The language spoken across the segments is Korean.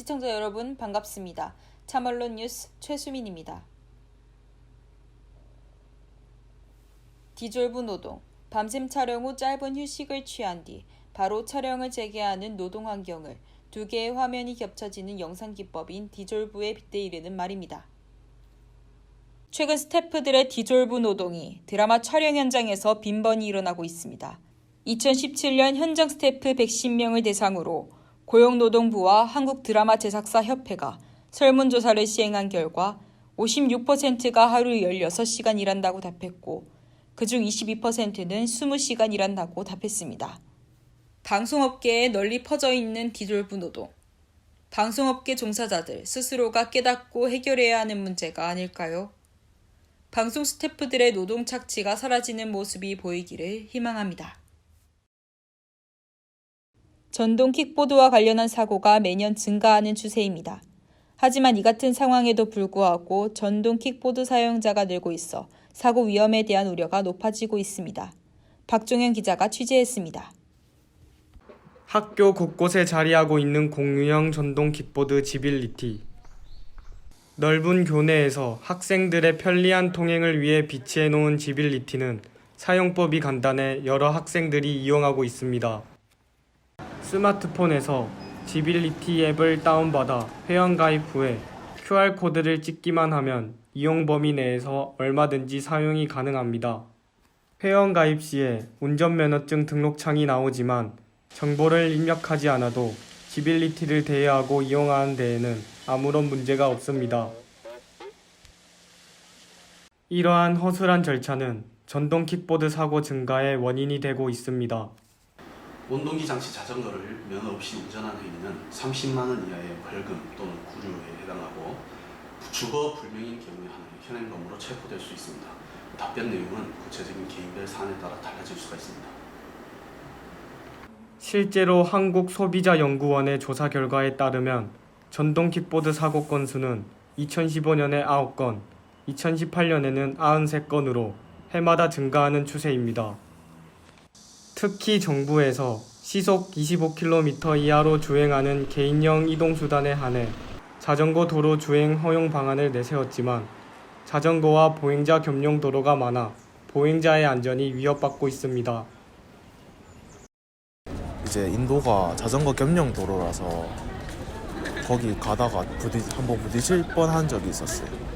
시청자 여러분 반갑습니다. 참언론 뉴스 최수민입니다. 디졸브 노동, 밤샘 촬영 후 짧은 휴식을 취한 뒤 바로 촬영을 재개하는 노동 환경을 두 개의 화면이 겹쳐지는 영상 기법인 디졸브에 빗대이르는 말입니다. 최근 스태프들의 디졸브 노동이 드라마 촬영 현장에서 빈번히 일어나고 있습니다. 2017년 현장 스태프 110명을 대상으로 고용노동부와 한국드라마제작사협회가 설문조사를 시행한 결과 56%가 하루 16시간 일한다고 답했고 그중 22%는 20시간 일한다고 답했습니다. 방송업계에 널리 퍼져 있는 디졸브 노동. 방송업계 종사자들 스스로가 깨닫고 해결해야 하는 문제가 아닐까요? 방송 스태프들의 노동 착취가 사라지는 모습이 보이기를 희망합니다. 전동 킥보드와 관련한 사고가 매년 증가하는 추세입니다. 하지만 이 같은 상황에도 불구하고 전동 킥보드 사용자가 늘고 있어 사고 위험에 대한 우려가 높아지고 있습니다. 박종현 기자가 취재했습니다. 학교 곳곳에 자리하고 있는 공유형 전동 킥보드 지빌리티. 넓은 교내에서 학생들의 편리한 통행을 위해 비치해 놓은 지빌리티는 사용법이 간단해 여러 학생들이 이용하고 있습니다. 스마트폰에서 지빌리티 앱을 다운받아 회원가입 후에 QR코드를 찍기만 하면 이용 범위 내에서 얼마든지 사용이 가능합니다. 회원가입 시에 운전면허증 등록창이 나오지만 정보를 입력하지 않아도 지빌리티를 대여하고 이용하는 데에는 아무런 문제가 없습니다. 이러한 허술한 절차는 전동 킥보드 사고 증가의 원인이 되고 있습니다. 원동기 장치 자전거를 면허 없이 운전한 행위는 30만 원 이하의 벌금 또는 구류에 해당하고 주거 불명인 경우에 하나의 현행범으로 체포될 수 있습니다. 답변 내용은 구체적인 개인별 사안에 따라 달라질 수가 있습니다. 실제로 한국소비자연구원의 조사 결과에 따르면 전동 킥보드 사고 건수는 2015년에 9건, 2018년에는 93건으로 해마다 증가하는 추세입니다. 특히 정부에서 시속 25km 이하로 주행하는 개인형 이동수단에 한해 자전거 도로 주행 허용 방안을 내세웠지만 자전거와 보행자 겸용 도로가 많아 보행자의 안전이 위협받고 있습니다. 이제 인도가 자전거 겸용 도로라서 거기 가다가 한번 부딪힐 뻔한 적이 있었어요.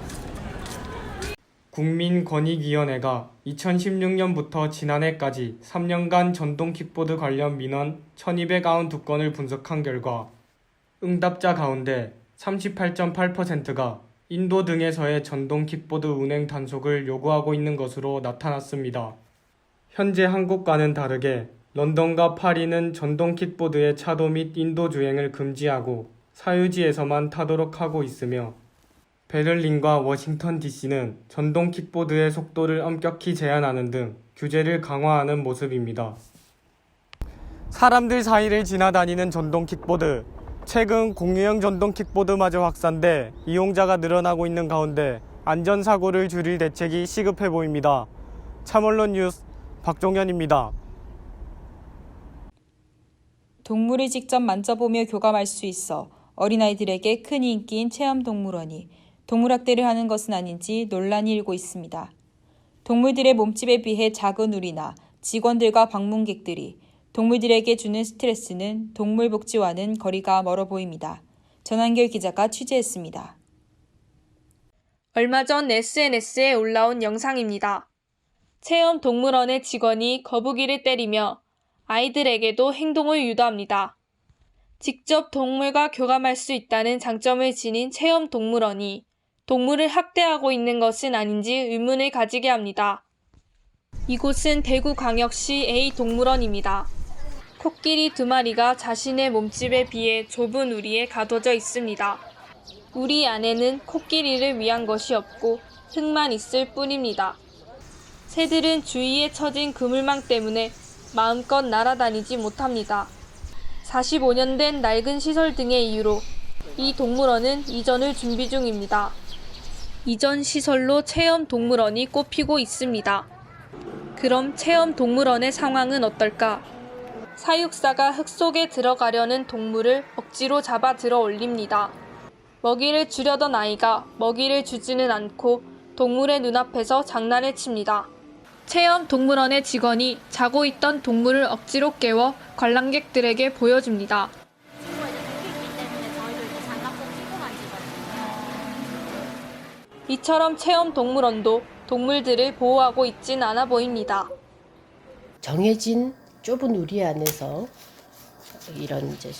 국민권익위원회가 2016년부터 지난해까지 3년간 전동 킥보드 관련 민원 1292건을 분석한 결과 응답자 가운데 38.8%가 인도 등에서의 전동 킥보드 운행 단속을 요구하고 있는 것으로 나타났습니다. 현재 한국과는 다르게 런던과 파리는 전동 킥보드의 차도 및 인도 주행을 금지하고 사유지에서만 타도록 하고 있으며 베를린과 워싱턴 DC는 전동 킥보드의 속도를 엄격히 제한하는 등 규제를 강화하는 모습입니다. 사람들 사이를 지나다니는 전동 킥보드. 최근 공유형 전동 킥보드마저 확산돼 이용자가 늘어나고 있는 가운데 안전사고를 줄일 대책이 시급해 보입니다. 참언론 뉴스 박종현입니다. 동물을 직접 만져보며 교감할 수 있어 어린아이들에게 큰 인기인 체험동물원이 동물학대를 하는 것은 아닌지 논란이 일고 있습니다. 동물들의 몸집에 비해 작은 우리나 직원들과 방문객들이 동물들에게 주는 스트레스는 동물복지와는 거리가 멀어 보입니다. 전한결 기자가 취재했습니다. 얼마 전 SNS에 올라온 영상입니다. 체험동물원의 직원이 거북이를 때리며 아이들에게도 행동을 유도합니다. 직접 동물과 교감할 수 있다는 장점을 지닌 체험동물원이 동물을 학대하고 있는 것은 아닌지 의문을 가지게 합니다. 이곳은 대구광역시 A동물원입니다. 코끼리 2마리가 자신의 몸집에 비해 좁은 우리에 가둬져 있습니다. 우리 안에는 코끼리를 위한 것이 없고 흙만 있을 뿐입니다. 새들은 주위에 쳐진 그물망 때문에 마음껏 날아다니지 못합니다. 45년 된 낡은 시설 등의 이유로 이 동물원은 이전을 준비 중입니다. 이전 시설로 체험동물원이 꼽히고 있습니다. 그럼 체험동물원의 상황은 어떨까? 사육사가 흙 속에 들어가려는 동물을 억지로 잡아 들어 올립니다. 먹이를 주려던 아이가 먹이를 주지는 않고 동물의 눈앞에서 장난을 칩니다. 체험 동물원의 직원이 자고 있던 동물을 억지로 깨워 관람객들에게 보여줍니다. 친구가 이제 동물이기 때문에 저희도 이제 장갑 꼭 끼고 만지거든요. 이처럼 체험 동물원도 동물들을 보호하고 있진 않아 보입니다. 정해진 좁은 우리 안에서 이런 이제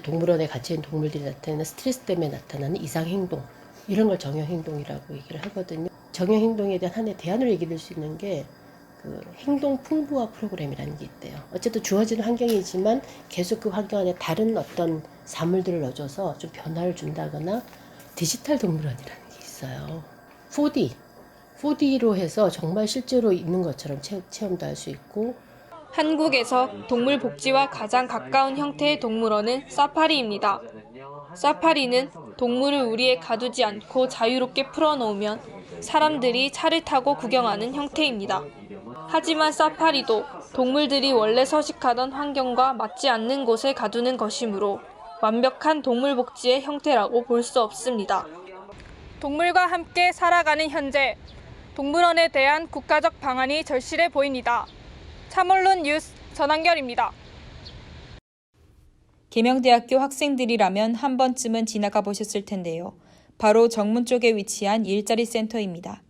동물원에 갇혀 있는 동물들이 나타내는 스트레스 때문에 나타나는 이상 행동, 이런 걸 정형 행동이라고 얘기를 하거든요. 정형 행동에 대한 하나의 대안으로 얘기될 수 있는 게 그 행동 풍부화 프로그램이라는 게 있대요. 어쨌든 주어진 환경이지만 계속 그 환경 안에 다른 어떤 사물들을 넣어줘서 좀 변화를 준다거나, 디지털 동물원이라는 게 있어요. 4D로 해서 정말 실제로 있는 것처럼 체험도 할 수 있고. 한국에서 동물 복지와 가장 가까운 형태의 동물원은 사파리입니다. 사파리는 동물을 우리에 가두지 않고 자유롭게 풀어놓으면 사람들이 차를 타고 구경하는 형태입니다. 하지만 사파리도 동물들이 원래 서식하던 환경과 맞지 않는 곳에 가두는 것이므로 완벽한 동물 복지의 형태라고 볼 수 없습니다. 동물과 함께 살아가는 현재, 동물원에 대한 국가적 방안이 절실해 보입니다. 참언론 뉴스 전한결입니다. 계명대학교 학생들이라면 한 번쯤은 지나가 보셨을 텐데요. 바로 정문 쪽에 위치한 일자리 센터입니다.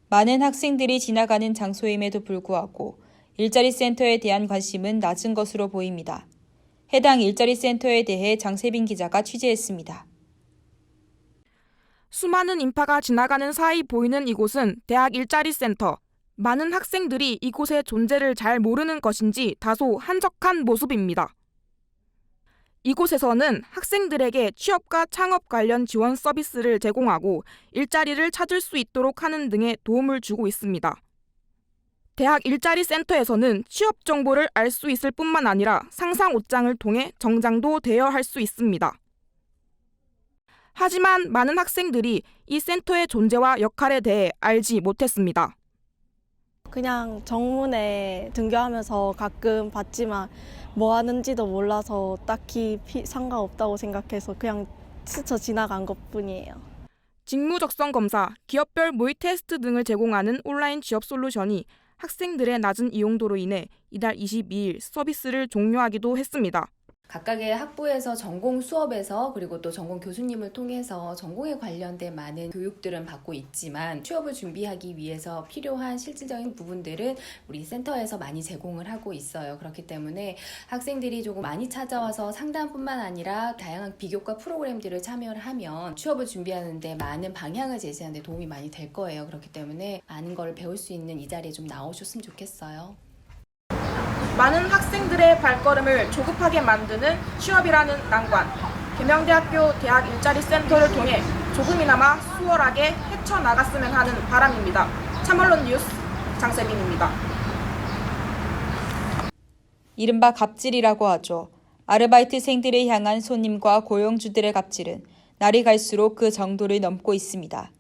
많은 학생들이 지나가는 장소임에도 불구하고 일자리 센터에 대한 관심은 낮은 것으로 보입니다. 해당 일자리 센터에 대해 장세빈 기자가 취재했습니다. 수많은 인파가 지나가는 사이 보이는 이곳은 대학 일자리 센터. 많은 학생들이 이곳의 존재를 잘 모르는 것인지 다소 한적한 모습입니다. 이곳에서는 학생들에게 취업과 창업 관련 지원 서비스를 제공하고 일자리를 찾을 수 있도록 하는 등의 도움을 주고 있습니다. 대학 일자리 센터에서는 취업 정보를 알 수 있을 뿐만 아니라 상상 옷장을 통해 정장도 대여할 수 있습니다. 하지만 많은 학생들이 이 센터의 존재와 역할에 대해 알지 못했습니다. 그냥 정문에 등교하면서 가끔 봤지만 뭐 하는지도 몰라서 딱히 상관없다고 생각해서 그냥 스쳐 지나간 것뿐이에요. 직무 적성 검사, 기업별 모의 테스트 등을 제공하는 온라인 취업 솔루션이 학생들의 낮은 이용도로 인해 이달 22일 서비스를 종료하기도 했습니다. 각각의 학부에서 전공 수업에서 그리고 또 전공 교수님을 통해서 전공에 관련된 많은 교육들은 받고 있지만 취업을 준비하기 위해서 필요한 실질적인 부분들은 우리 센터에서 많이 제공을 하고 있어요. 그렇기 때문에 학생들이 조금 많이 찾아와서 상담뿐만 아니라 다양한 비교과 프로그램들을 참여를 하면 취업을 준비하는데 많은 방향을 제시하는 데 도움이 많이 될 거예요. 그렇기 때문에 많은 걸 배울 수 있는 이 자리에 좀 나오셨으면 좋겠어요. 많은 학생들의 발걸음을 조급하게 만드는 취업이라는 난관. 계명대학교 대학 일자리 센터를 통해 조금이나마 수월하게 헤쳐나갔으면 하는 바람입니다. 참언론 뉴스 장세빈입니다. 이른바 갑질이라고 하죠. 아르바이트생들을 향한 손님과 고용주들의 갑질은 날이 갈수록 그 정도를 넘고 있습니다.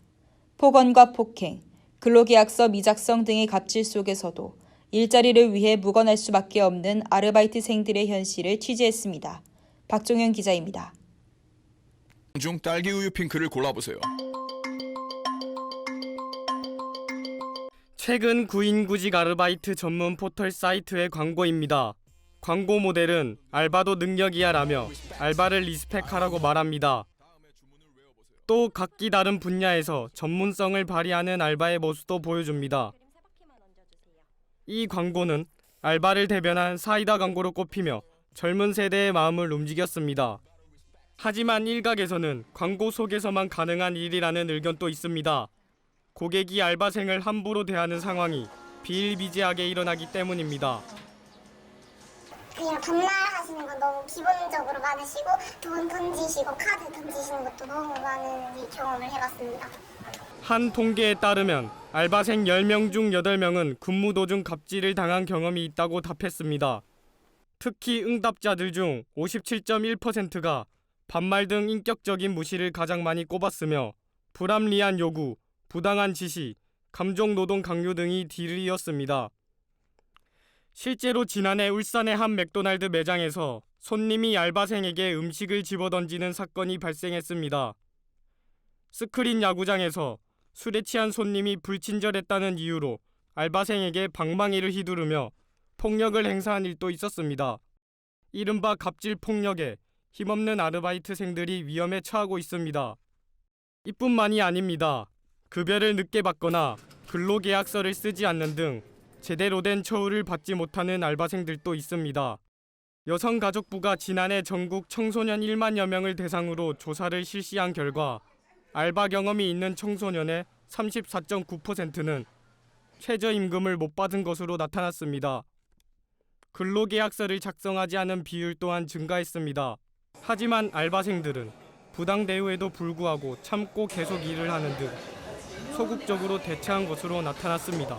폭언과 폭행, 근로계약서 미작성 등의 갑질 속에서도 일자리를 위해 묵어날 수밖에 없는 아르바이트생들의 현실을 취재했습니다. 박종현 기자입니다. 중 딸기 우유 핑크를 골라보세요. 최근 구인구직 아르바이트 전문 포털 사이트의 광고입니다. 광고 모델은 알바도 능력이야라며 알바를 리스펙하라고 말합니다. 또 각기 다른 분야에서 전문성을 발휘하는 알바의 모습도 보여줍니다. 이 광고는 알바를 대변한 사이다 광고로 꼽히며 젊은 세대의 마음을 움직였습니다. 하지만 일각에서는 광고 속에서만 가능한 일이라는 의견도 있습니다. 고객이 알바생을 함부로 대하는 상황이 비일비재하게 일어나기 때문입니다. 그냥 반말하시는 거 너무 기본적으로 많으시고 돈 던지시고 카드 던지시는 것도 너무 많은 경험을 해봤습니다. 한 통계에 따르면 알바생 10명 중 8명은 근무 도중 갑질을 당한 경험이 있다고 답했습니다. 특히 응답자들 중 57.1%가 반말 등 인격적인 무시를 가장 많이 꼽았으며 불합리한 요구, 부당한 지시, 감정노동 강요 등이 뒤를 이었습니다. 실제로 지난해 울산의 한 맥도날드 매장에서 손님이 알바생에게 음식을 집어던지는 사건이 발생했습니다. 스크린 야구장에서 술에 취한 손님이 불친절했다는 이유로 알바생에게 방망이를 휘두르며 폭력을 행사한 일도 있었습니다. 이른바 갑질 폭력에 힘없는 아르바이트생들이 위험에 처하고 있습니다. 이뿐만이 아닙니다. 급여를 늦게 받거나 근로계약서를 쓰지 않는 등 제대로 된 처우를 받지 못하는 알바생들도 있습니다. 여성가족부가 지난해 전국 청소년 1만여 명을 대상으로 조사를 실시한 결과 알바 경험이 있는 청소년의 34.9%는 최저임금을 못 받은 것으로 나타났습니다. 근로계약서를 작성하지 않은 비율 또한 증가했습니다. 하지만 알바생들은 부당 대우에도 불구하고 참고 계속 일을 하는 등 소극적으로 대처한 것으로 나타났습니다.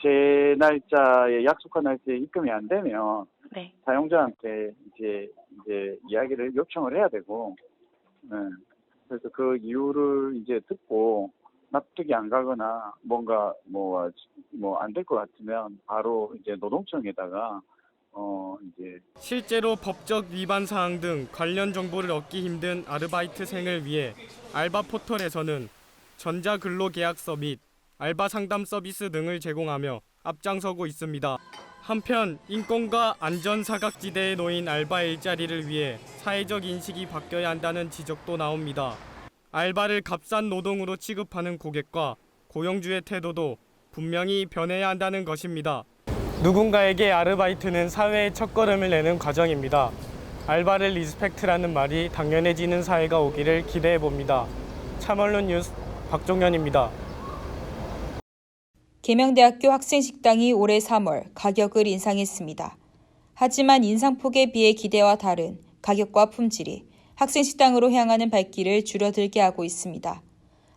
제 날짜에 약속한 날짜에 입금이 안 되면 네. 사용자한테 이제 이야기를 요청을 해야 되고, 그래서 그 이유를 이제 듣고 납득이 안 가거나 뭔가 뭐 안 될 것 같으면 바로 이제 노동청에다가 이제 실제로 법적 위반 사항 등 관련 정보를 얻기 힘든 아르바이트생을 위해 알바 포털에서는 전자근로계약서 및 알바 상담 서비스 등을 제공하며 앞장서고 있습니다. 한편 인권과 안전 사각지대에 놓인 알바 일자리를 위해 사회적 인식이 바뀌어야 한다는 지적도 나옵니다. 알바를 값싼 노동으로 취급하는 고객과 고용주의 태도도 분명히 변해야 한다는 것입니다. 누군가에게 아르바이트는 사회의 첫걸음을 내는 과정입니다. 알바를 리스펙트라는 말이 당연해지는 사회가 오기를 기대해봅니다. 참언론 뉴스 박종현입니다. 계명대학교 학생식당이 올해 3월 가격을 인상했습니다. 하지만 인상폭에 비해 기대와 다른 가격과 품질이 학생식당으로 향하는 발길을 줄어들게 하고 있습니다.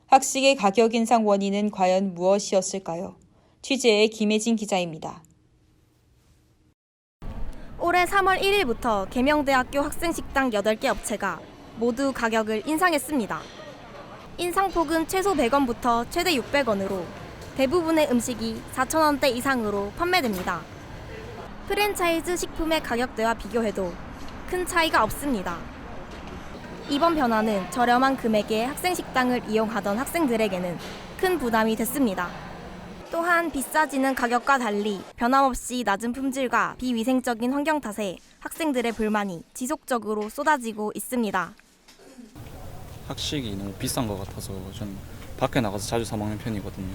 학식의 가격 인상 원인은 과연 무엇이었을까요? 취재의 김혜진 기자입니다. 올해 3월 1일부터 계명대학교 학생식당 8개 업체가 모두 가격을 인상했습니다. 인상폭은 최소 100원부터 최대 600원으로 대부분의 음식이 4,000원대 이상으로 판매됩니다. 프랜차이즈 식품의 가격대와 비교해도 큰 차이가 없습니다. 이번 변화는 저렴한 금액의 학생식당을 이용하던 학생들에게는 큰 부담이 됐습니다. 또한 비싸지는 가격과 달리 변함없이 낮은 품질과 비위생적인 환경 탓에 학생들의 불만이 지속적으로 쏟아지고 있습니다. 학식이 너무 비싼 것 같아서 전 밖에 나가서 자주 사 먹는 편이거든요.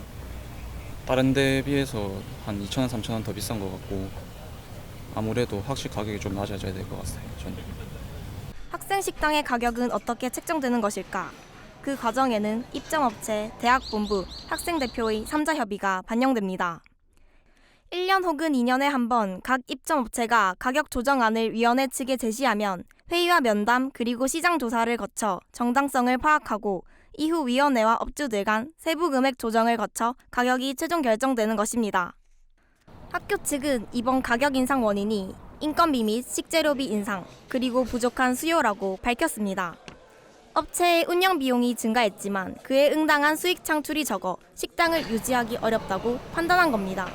다른 데에 비해서 한 2,000원, 3,000원 더 비싼 것 같고 아무래도 학식 가격이 좀 낮아져야 될 것 같아요. 저는. 학생식당의 가격은 어떻게 책정되는 것일까? 그 과정에는 입점업체, 대학본부, 학생대표의 3자 협의가 반영됩니다. 1년 혹은 2년에 한 번 각 입점업체가 가격 조정안을 위원회 측에 제시하면 회의와 면담 그리고 시장 조사를 거쳐 정당성을 파악하고 이후 위원회와 업주들 간 세부 금액 조정을 거쳐 가격이 최종 결정되는 것입니다. 학교 측은 이번 가격 인상 원인이 인건비 및 식재료비 인상 그리고 부족한 수요라고 밝혔습니다. 업체의 운영 비용이 증가했지만 그에 응당한 수익 창출이 적어 식당을 유지하기 어렵다고 판단한 겁니다.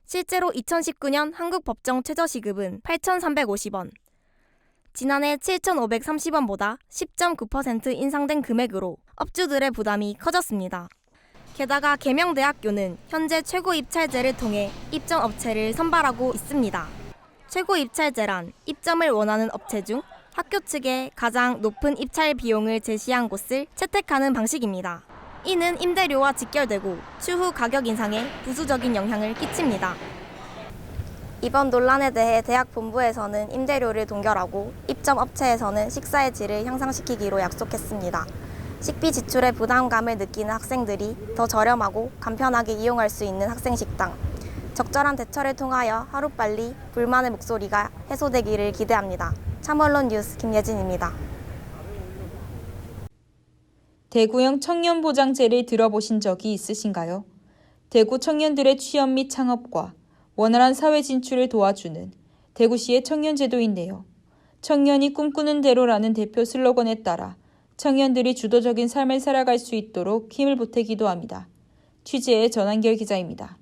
실제로 2019년 한국 법정 최저시급은 8,350원, 지난해 7,530원보다 10.9% 인상된 금액으로 업주들의 부담이 커졌습니다. 게다가 계명대학교는 현재 최고 입찰제를 통해 입점 업체를 선발하고 있습니다. 최고 입찰제란 입점을 원하는 업체 중 학교 측에 가장 높은 입찰 비용을 제시한 곳을 채택하는 방식입니다. 이는 임대료와 직결되고 추후 가격 인상에 부수적인 영향을 끼칩니다. 이번 논란에 대해 대학 본부에서는 임대료를 동결하고 입점 업체에서는 식사의 질을 향상시키기로 약속했습니다. 식비 지출의 부담감을 느끼는 학생들이 더 저렴하고 간편하게 이용할 수 있는 학생식당. 적절한 대처를 통하여 하루빨리 불만의 목소리가 해소되기를 기대합니다. 참언론 뉴스 김예진입니다. 대구형 청년보장제를 들어보신 적이 있으신가요? 대구 청년들의 취업 및 창업과 원활한 사회 진출을 도와주는 대구시의 청년제도인데요. 청년이 꿈꾸는 대로라는 대표 슬로건에 따라 청년들이 주도적인 삶을 살아갈 수 있도록 힘을 보태기도 합니다. 취재의 전한결 기자입니다.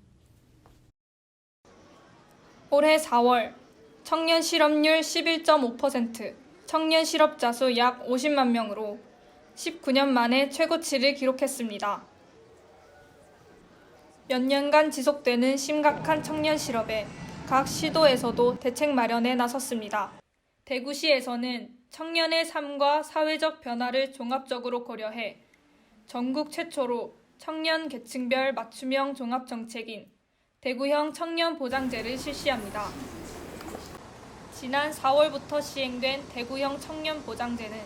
올해 4월 청년 실업률 11.5%, 청년 실업자 수 약 50만 명으로 19년 만에 최고치를 기록했습니다. 몇 년간 지속되는 심각한 청년 실업에 각 시도에서도 대책 마련에 나섰습니다. 대구시에서는 청년의 삶과 사회적 변화를 종합적으로 고려해 전국 최초로 청년 계층별 맞춤형 종합정책인 대구형 청년보장제를 실시합니다. 지난 4월부터 시행된 대구형 청년보장제는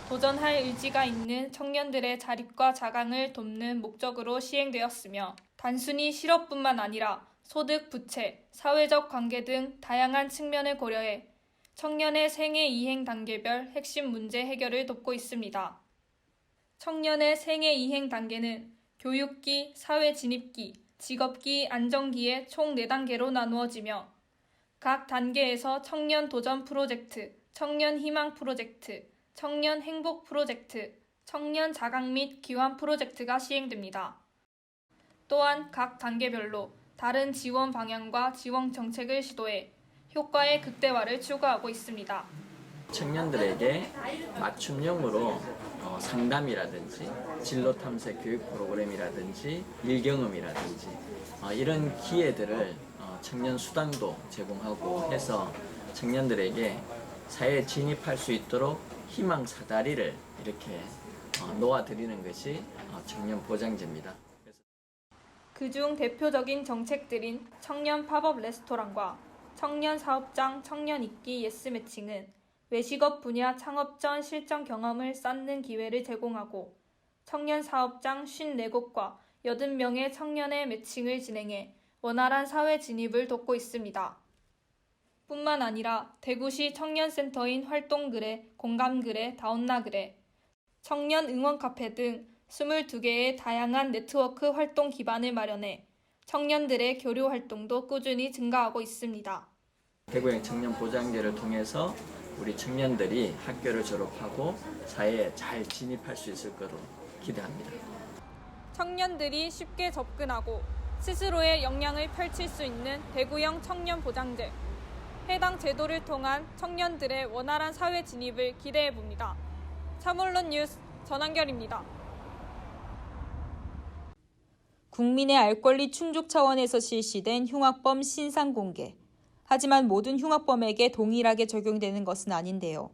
도전할 의지가 있는 청년들의 자립과 자강을 돕는 목적으로 시행되었으며 단순히 실업뿐만 아니라 소득, 부채, 사회적 관계 등 다양한 측면을 고려해 청년의 생애 이행 단계별 핵심 문제 해결을 돕고 있습니다. 청년의 생애 이행 단계는 교육기, 사회 진입기, 직업기, 안정기의 총 4단계로 나누어지며 각 단계에서 청년 도전 프로젝트, 청년 희망 프로젝트, 청년 행복 프로젝트, 청년 자강 및 기환 프로젝트가 시행됩니다. 또한 각 단계별로 다른 지원 방향과 지원 정책을 시도해 효과의 극대화를 추구하고 있습니다. 청년들에게 맞춤형으로 상담이라든지 진로 탐색 교육 프로그램이라든지 일경험이라든지 이런 기회들을 청년 수당도 제공하고 해서 청년들에게 사회에 진입할 수 있도록 희망 사다리를 이렇게 놓아드리는 것이 청년 보장제입니다. 그중 대표적인 정책들인 청년 팝업 레스토랑과 청년 사업장, 청년 입기 예스 매칭은 외식업 분야 창업 전 실전 경험을 쌓는 기회를 제공하고 청년 사업장 54곳과 80명의 청년의 매칭을 진행해 원활한 사회 진입을 돕고 있습니다. 뿐만 아니라 대구시 청년센터인 활동그래, 공감그래, 다온나그래, 청년 응원 카페 등 22개의 다양한 네트워크 활동 기반을 마련해 청년들의 교류 활동도 꾸준히 증가하고 있습니다. 대구형 청년 보장제를 통해서 우리 청년들이 학교를 졸업하고 사회에 잘 진입할 수 있을 거로 기대합니다. 청년들이 쉽게 접근하고 스스로의 역량을 펼칠 수 있는 대구형 청년 보장제. 해당 제도를 통한 청년들의 원활한 사회 진입을 기대해 봅니다. 참언론 뉴스 전한결입니다. 국민의 알 권리 충족 차원에서 실시된 흉악범 신상 공개. 하지만 모든 흉악범에게 동일하게 적용되는 것은 아닌데요.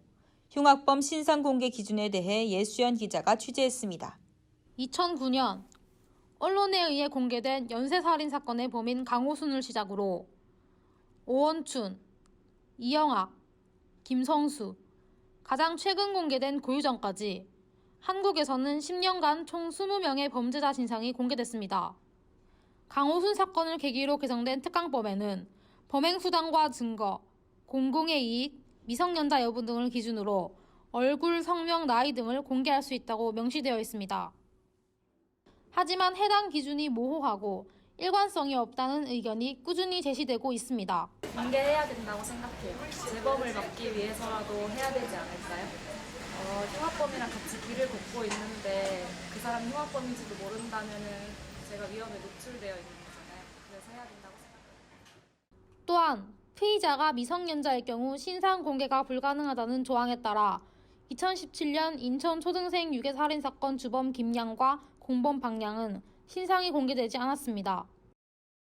흉악범 신상 공개 기준에 대해 예수연 기자가 취재했습니다. 2009년 언론에 의해 공개된 연쇄살인 사건의 범인 강호순을 시작으로 오원춘, 이영학, 김성수, 가장 최근 공개된 고유정까지 한국에서는 10년간 총 20명의 범죄자 신상이 공개됐습니다. 강호순 사건을 계기로 개정된 특강법에는 범행 수단과 증거, 공공의 이익, 미성년자 여부 등을 기준으로 얼굴, 성명, 나이 등을 공개할 수 있다고 명시되어 있습니다. 하지만 해당 기준이 모호하고 일관성이 없다는 의견이 꾸준히 제시되고 있습니다. 공개해야 된다고 생각해요. 재범을 막기 위해서라도 해야 되지 않을까요? 흉악범이랑 같이 길을 걷고 있는데 그 사람이 흉악범인지도 모른다면 제가 위험에 노출되어 있는 거잖아요. 그래서 해야 된다고 생각해요. 또한 피의자가 미성년자일 경우 신상 공개가 불가능하다는 조항에 따라 2017년 인천 초등생 유괴 살인 사건 주범 김양과 공범 박양은 신상이 공개되지 않았습니다.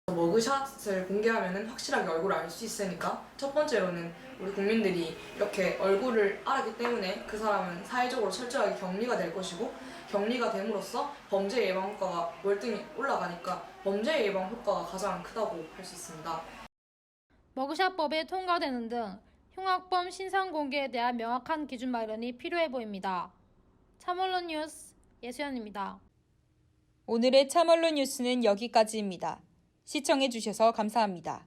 머그샷을 공개하면 확실하게 얼굴을 알 수 있으니까 첫 번째로는 우리 국민들이 이렇게 얼굴을 알았기 때문에 그 사람은 사회적으로 철저하게 격리가 될 것이고 격리가 됨으로써 범죄 예방 효과가 월등히 올라가니까 범죄 예방 효과가 가장 크다고 할 수 있습니다. 머그샷법이 통과되는 등 흉악범 신상 공개에 대한 명확한 기준 마련이 필요해 보입니다. 참언론 뉴스 예수연입니다. 오늘의 참언론 뉴스는 여기까지입니다. 시청해주셔서 감사합니다.